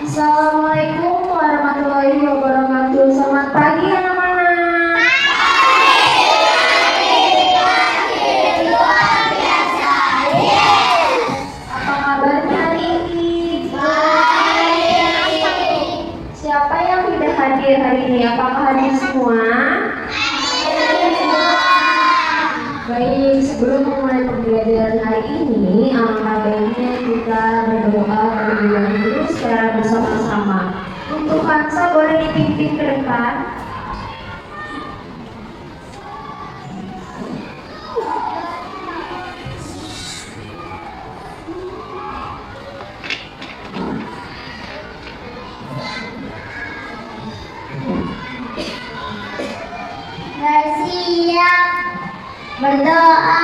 Assalamualaikum warahmatullahi wabarakatuh. Selamat pagi anak-anak. Apa kabarnya hari ini? Baik. Siapa yang tidak hadir hari ini? Apakah hadir semua? Baik, sebelum memulai pembelajaran hari ini, alangkah baiknya kita berdoa terlebih dahulu secara bersama-sama. Untuk Hansa boleh dipimpin ke depan. Bersiap berdoa.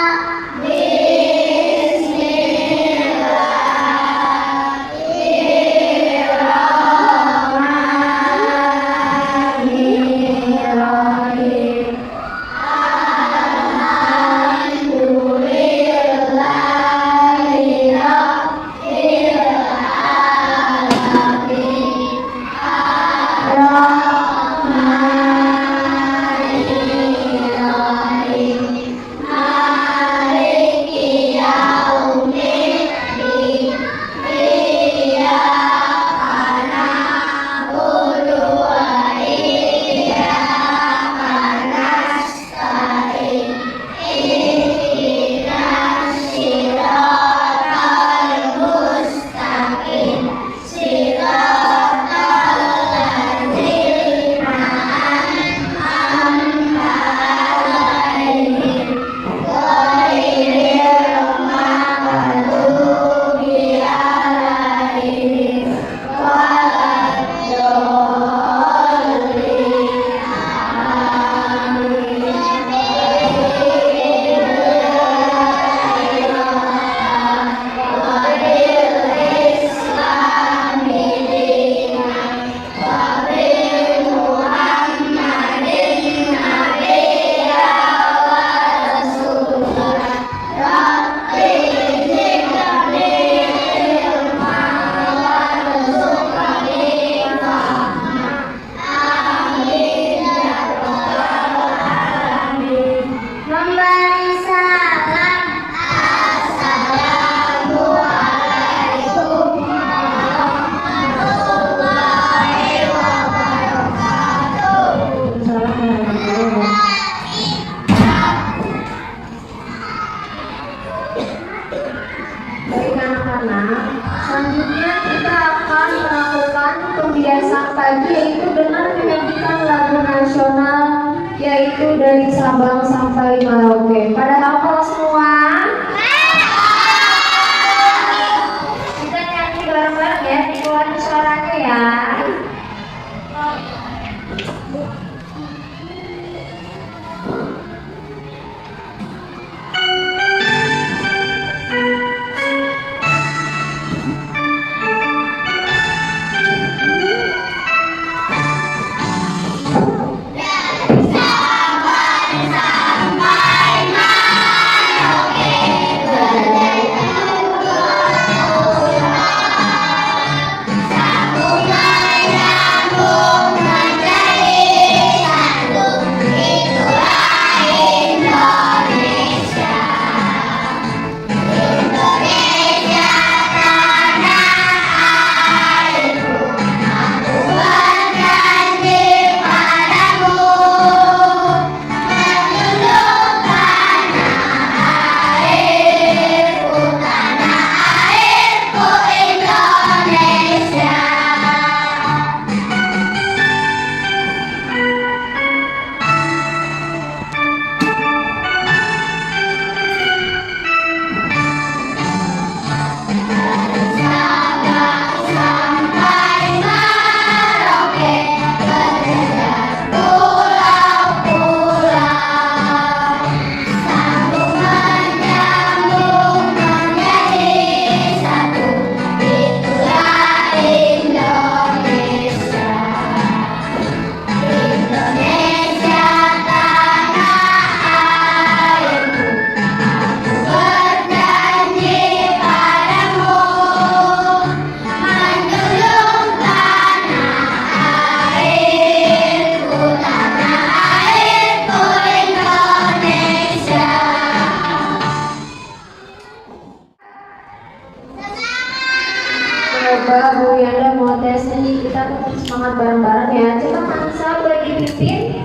coba Bu Yanda mau tes nih, kita tetap semangat bareng-bareng ya. Coba Hansa boleh dipimpin.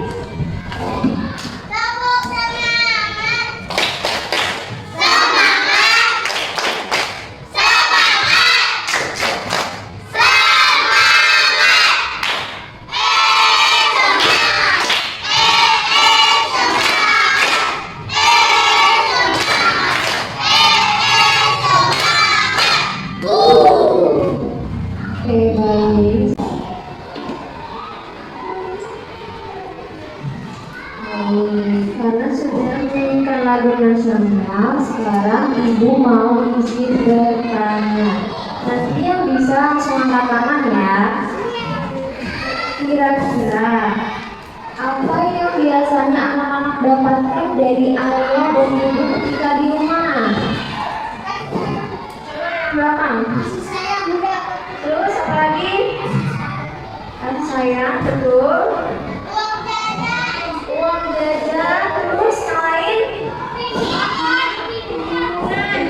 Oke, baik. Karena sudah menyanyikan lagu nasional, sekarang Ibu mau izin bertanya. Nanti yang bisa langsung angkat tangan ya. Kira-kira apa yang biasanya anak-anak dapatkan dari ayah dan ibu ketika di rumah? Belakang. Terus apa lagi? Kasih sayang, betul. Uang jajan, terus yang lain?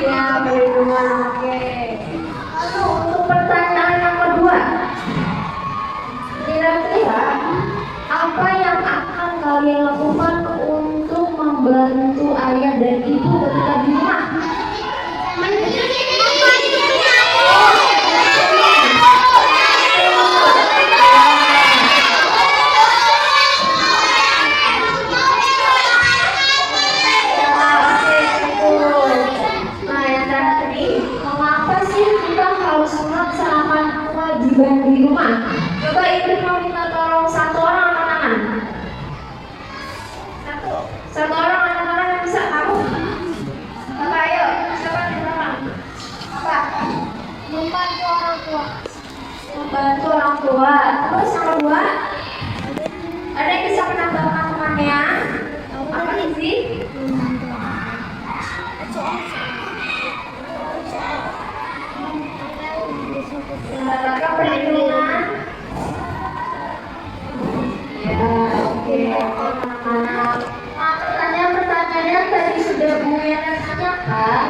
Ya, perlindungan, oke. Lalu untuk pertanyaan yang kedua, kira-kira apa yang akan kalian lakukan untuk membantu ayah dan ibu ketika di rumah? Kewajiban di rumah. Coba Ibu mau minta tolong satu orang angkat tangan. Satu orang angkat tangan yang bisa kamu. Bapak ayo, siapa di belakang? Apa? Membantu orang tua. Membantu orang tua. Terus yang kedua, ada yang bisa menambahkan temannya? Apa sih? Lembaga perlindungan. Ya, oke, anak-anak. Nah, pertanyaan-pertanyaan tadi sudah Bu Yana tanyakan.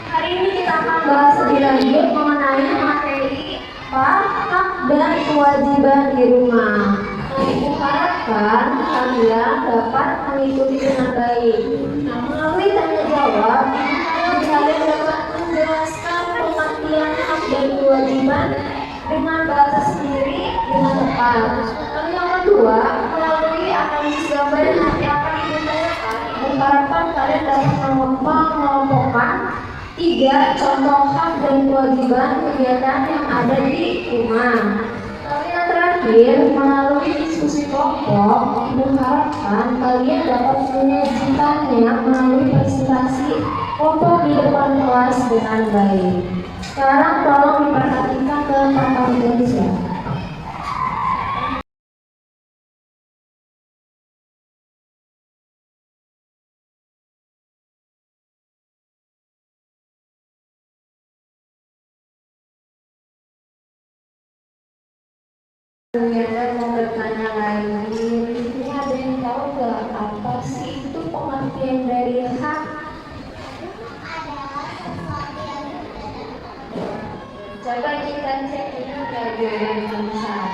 Hari ini kita akan bahas lebih lanjut mengenai materi hak dan kewajiban di rumah. Ibu harapkan kalian dapat mengikuti dengan baik. Nah, melalui tanya jawab, kalian dapat menjelaskan pengertian hak dan kewajiban dengan bahasa sendiri dengan tepat. Lalu yang kedua, melalui analisis gambar yang nanti akan ditanyakan, diharapkan kalian dapat mengelompokkan 3 contoh hak dan kewajiban kegiatan yang ada di rumah. Lalu yang terakhir, melalui diskusi kelompok, diharapkan kalian dapat menyajikannya melalui presentasi kelompok di depan kelas dengan baik. Sekarang tolong diperhatikan ke papan tulis ya. Kemudian mau bertanya lagi, ini ada yang tahu nggak apa sih itu pengertian dari hak? Coba kita cek dulu dari tulisan.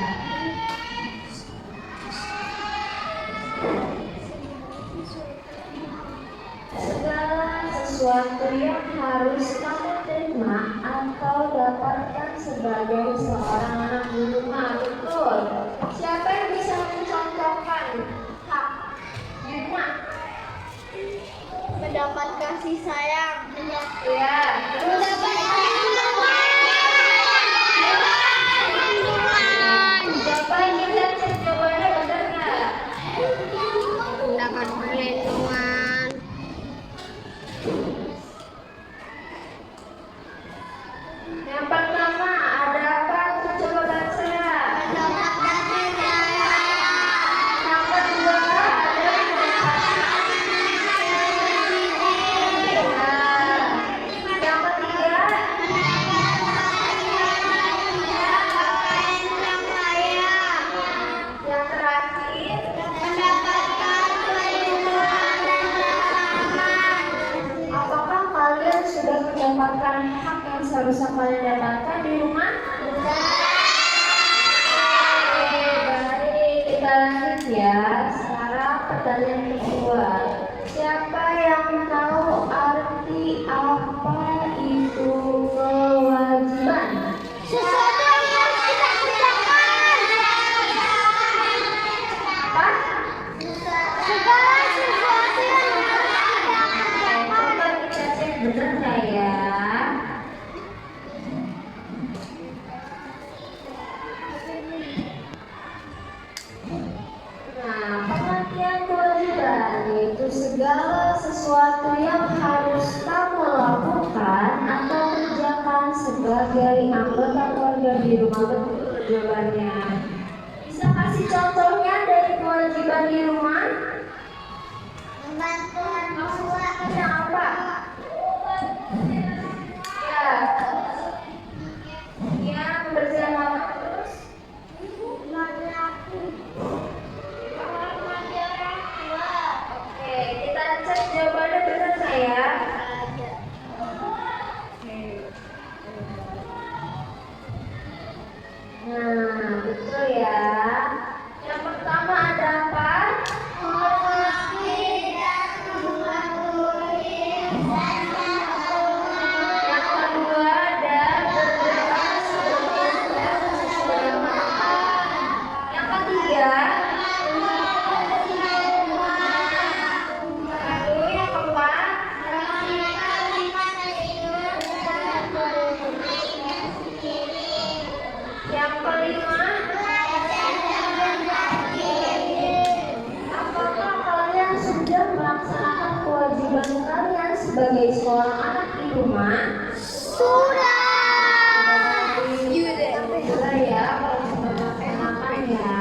Segala sesuatu yang harus kamu terima atau dapatkan sebagai seorang anak di rumah, betul. Siapa yang bisa mencontohkan hak di rumah? Mendapat kasih sayang. Ya, terus siapa yang kita cek jawabannya benar nggak? Mendapat perlindungan. Yang pertama ada apa? Coba baca. Mendapat kasih sayang. Yang kedua ada yang ketiga dapatkan di rumah? Baik, kita lanjut ya. Sekarang pertanyaan kedua. Siapa yang tahu arti apa itu kewajiban? Sesuatu yang harus kita kerjakan. Apa? Segala sesuatu yang harus kita kerjakan. Coba kita cek benar nggak ya? Nah, pengertian kewajiban yaitu segala sesuatu yang harus kamu lakukan atau kerjakan sebagai anggota keluarga di rumah. Betul jawabannya. Bisa kasih contohnya dari kewajiban di rumah? Membantu orang tua. Yang apa? Ya, ya membersihkan kamar terus. Laki-laki. Menghormati orang tua. Oke, kita cek jawabannya benar nggak ya? Nah, betul ya. Yang pertama ada apa? Menghormati dan mematuhi dan menghormati. Yang kedua ada berdoa sebelum makan. Yang ketiga, lalu yang keempat, yang kelima, apakah kalian sudah melaksanakan kewajiban kalian sebagai seorang anak di rumah? Sudah. Sudah ya, kalau sudah melaksanakan ya.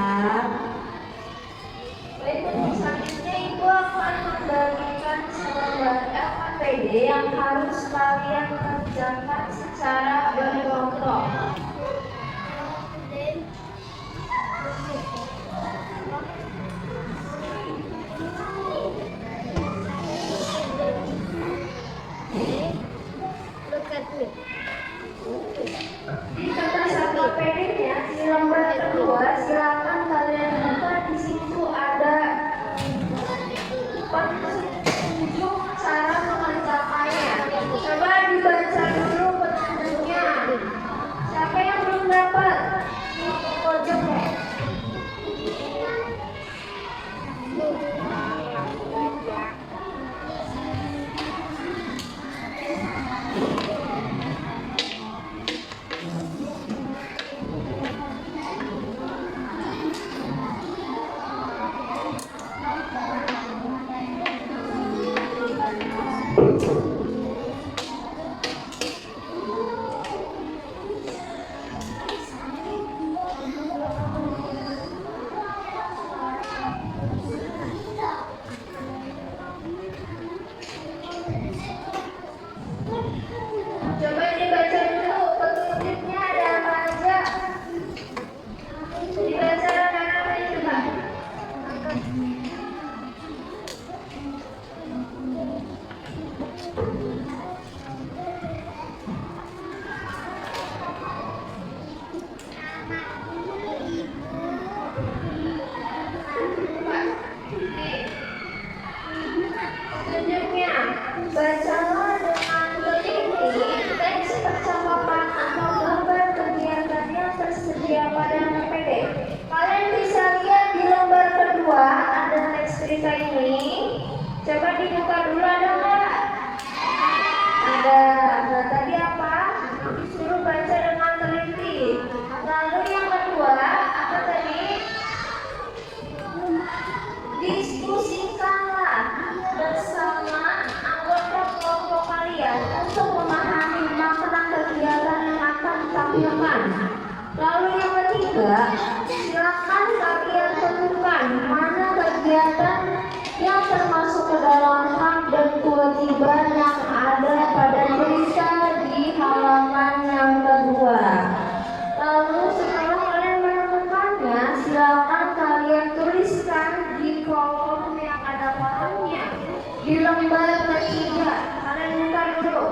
Baik, untuk selanjutnya Ibu akan membagikan selembar LKPD yang harus kalian kerjakan secara berkelompok. Look at me. Di kertas LKPD-nya, di lembar kedua, silakan kalian buka. Di situ ada petunjuk cara mengerjakannya. Coba dibaca dulu petunjuknya. Siapa yang belum dapat? Pojok ya. Coba dibaca dulu petunjuknya ada apa aja. Dibaca rame-rame coba. Petunjuknya, bacalah dengan teliti teks percakapan atau gambar kegiatan yang tersedia pada LKPD. Kalian bisa lihat di lembar kedua ada teks cerita ini. Coba dibuka dulu, ada nggak? Ada. Nah, tadi apa? Disuruh baca dengan teliti. Lalu yang kedua apa tadi? Diskusikanlah bersama anggota kelompok kalian untuk memahami makna kegiatan yang akan ditampilkan. Lalu yang ketiga, silakan kalian tentukan mana kegiatan yang termasuk ke dalam hak dan kewajiban yang ada pada cerita di halaman yang kedua. Lalu setelah kalian menemukannya, silakan kalian tuliskan di kolom yang ada kolomnya di lembar ketiga. Kalian buka dulu.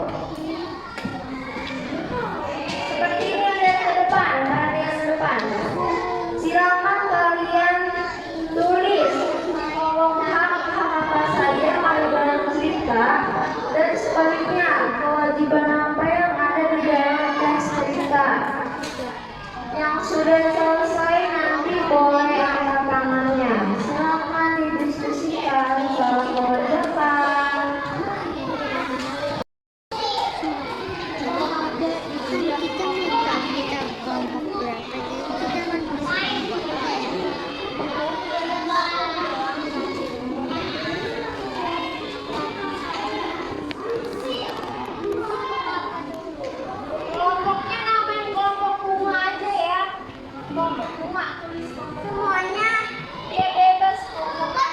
sudah selesai nanti boleh angkat tangannya. Silakan didiskusikan soal ke depan. Kelompoknya namain kelompok bunga aja ya. Kelompok bunga. Semuanya dia bebas kelompok.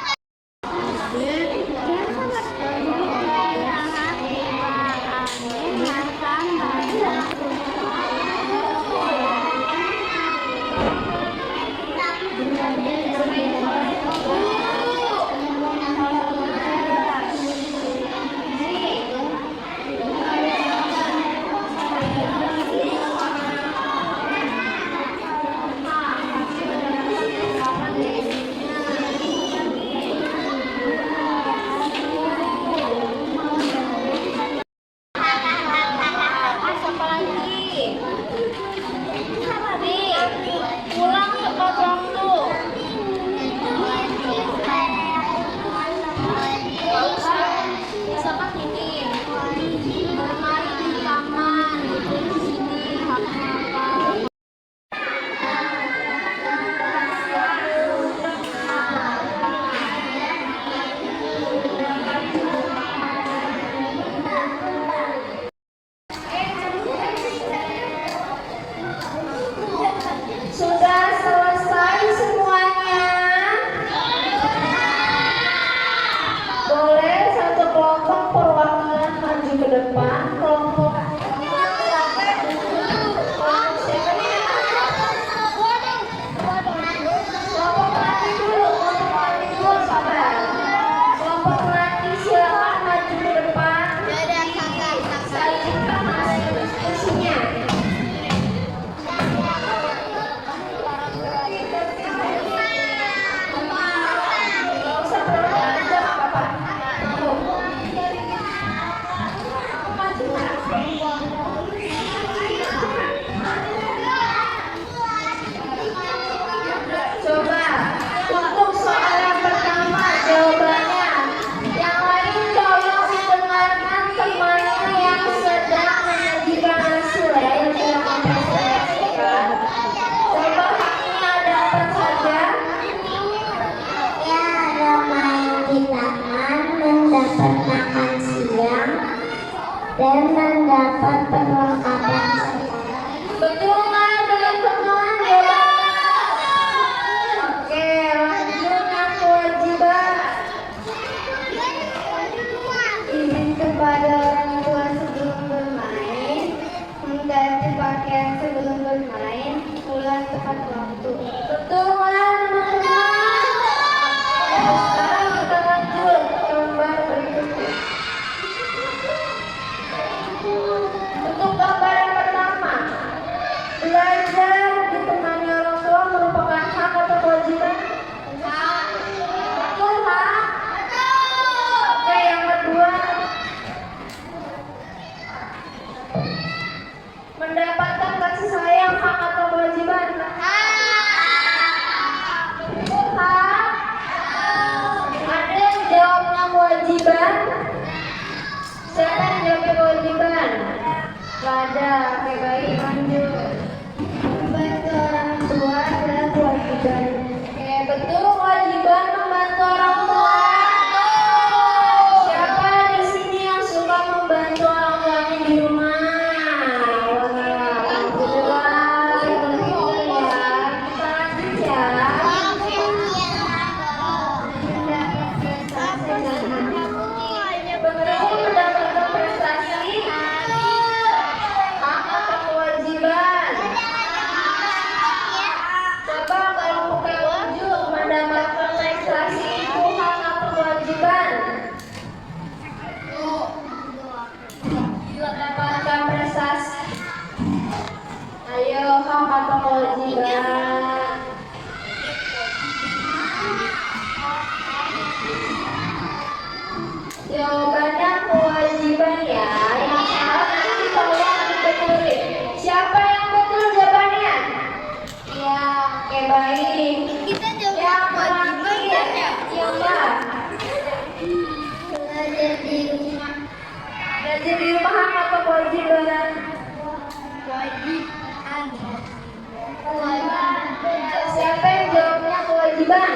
Pulang tepat waktu. Misalkan ini bermain di taman, di sini apa? Sudah selesai semuanya? Boleh satu kelompok perwakilan maju ke depan. Kelompok sabar. Kelompok melati silakan maju ke depan. Sajikan hasil diskusinya. Coba untuk soal yang pertama jawabannya. Yang lain tolong didengarkan temannya yang sedang menyajikan hasil ya, yang sedang mempresentasikan. Coba haknya ada apa saja? Ya, ada main di taman, mendapat makan siang, dan mendapat perlengkapan sekolah. Betul nggak teman-teman jawabannya? Oke, lanjut yang kewajiban. Izin kepada orang tua sebelum bermain, mengganti pakaian sebelum bermain, pulang tepat waktu. Betul nggak teman-teman? Sekarang kita lanjut ke gambar berikutnya. Untuk gambar yang pertama, belajar ditemani orang tua merupakan hak atau kewajiban? Betul hak? Oke, yang kedua, mendapatkan kasih sayang hak atau kewajiban? Betul hak? Ada yang jawabnya kewajiban? Siapa yang jawabnya kewajiban? Gak ada. Oke, baik, lanjut. Membantu orang tua adalah kewajiban. Oke, betul kewajiban membantu orang tua. Siapa di sini yang suka membantu orang tuanya di rumah? Wah, alhamdulillah. Betul ya. Kita lanjut ya. Betul mendapatkan prestasi. Hak atau kewajiban? Coba kalau ketujuh mendapatkan prestasi itu hak atau kewajiban? Mendapatkan prestasi. Ayo, hak atau kewajiban? Jawabannya kewajiban ya. Yang salah nanti tolong dibetulin. Siapa yang betul jawabannya? Ya, baik. Kita jawab Yang kewajiban terakhir, ya? yang Mbak. Belajar di rumah. Belajar di rumah apa kewajiban? Kewajiban. Siapa yang jawabnya kewajiban?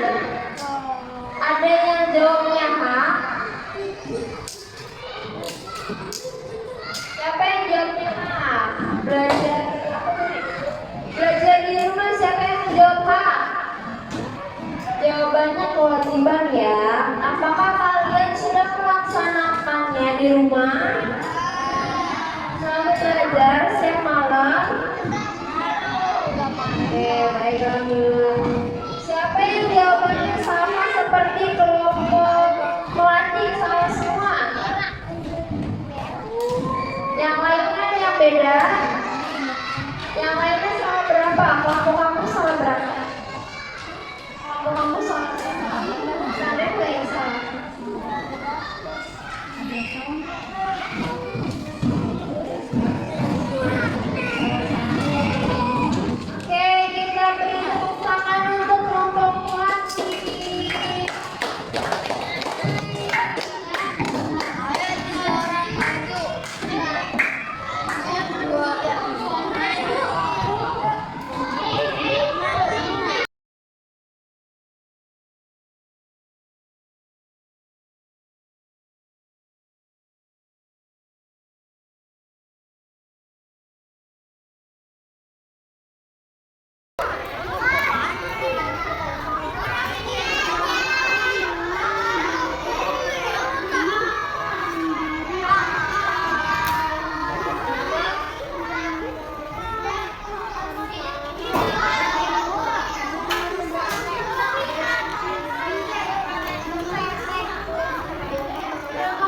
Ada yang jawabnya hak? Siapa yang jawabnya hak? Belajar di rumah, siapa yang menjawab hak? Jawabannya kewajiban ya. Apakah kalian sudah melaksanakannya di rumah? Selamat belajar setiap malam. Oke, baiklah. Siapa yang jawabannya sama seperti kelompok melati sama semua? Yang lainnya yang beda? Yang lainnya sama berapa? Kelompok kamu sama berapa? Kelompok kamu sama berapa? Ada nggak yang sama? Oke, kita beri tepuk tangan untuk kelompok melati.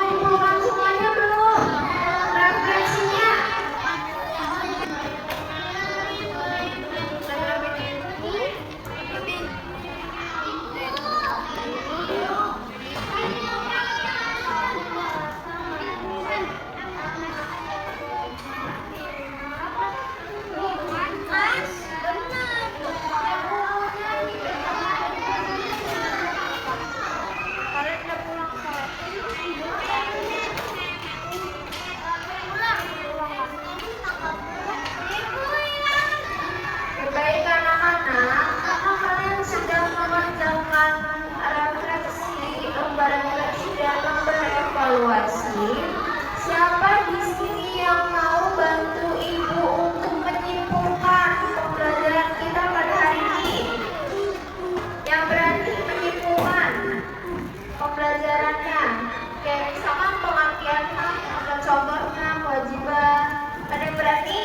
Kumpulkan semuanya belum? Referensinya. Baik anak-anak, karena kalian sudah mengerjakan refleksi, lembar refleksi dan lembar evaluasi. Siapa di sini yang mau bantu ibu untuk menyimpulkan pembelajaran kita pada hari ini? Yang berani menyimpulkan pembelajarannya? Kayak misalkan pengertian hak atau contohnya kewajiban. Ada yang berani?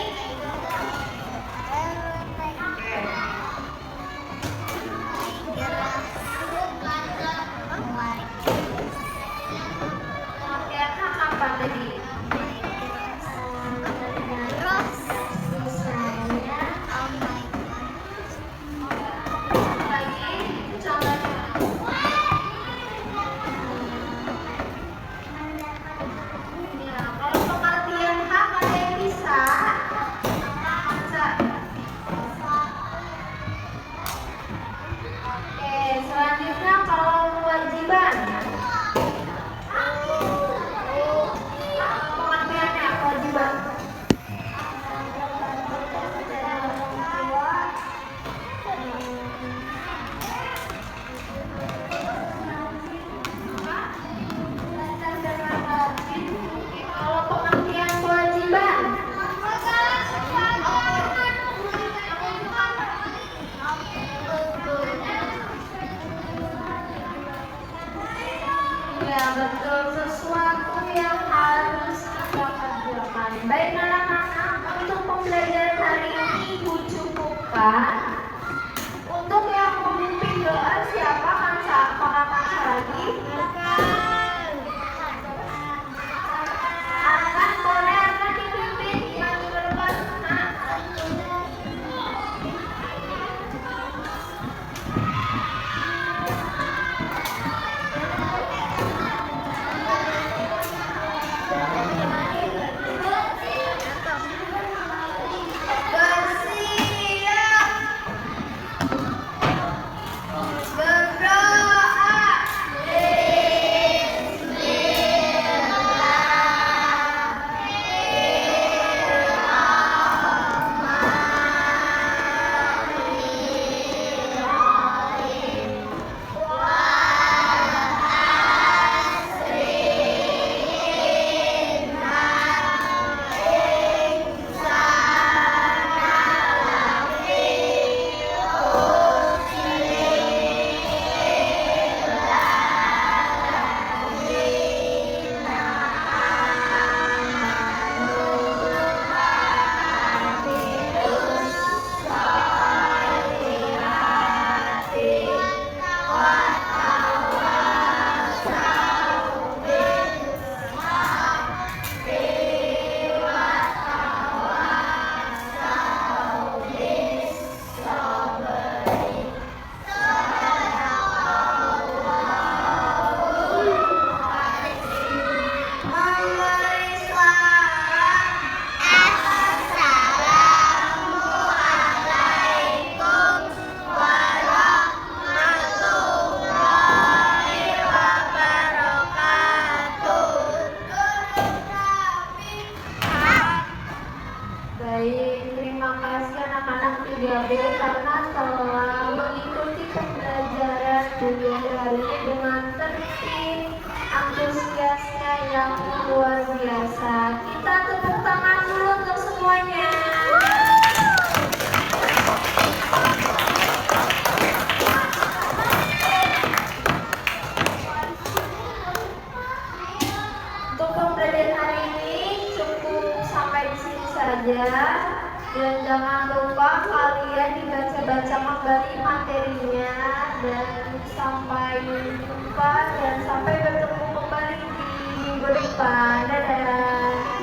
Pengertian hak apa tadi? Lagi contohnya. Ya, kalau pengertian hak ada yang bisa? Bisa. Oke, selanjutnya kalau kewajiban. Pengertiannya kewajiban. Kalau pengertian kewajiban. Ya betul, sesuatu yang harus kita kerjakan. Baik anak-anak, untuk pembelajaran hari ini Ibu cukupkan. Untuk yang memimpin doa siapa? Apakah Kansa lagi? Akan boleh akan dipimpin maju ke depan. Nah. Bersiap. Gabe karena telah mengikuti pembelajaran kuliah hari ini dengan tertib, antusiasnya yang luar biasa. Kita tepuk tangan dulu untuk semuanya. Untuk pembelajaran hari ini cukup sampai di sini saja. Dan jangan lupa kalian dibaca-baca kembali materinya. Dan sampai jumpa dan sampai bertemu kembali di minggu depan. Dadah.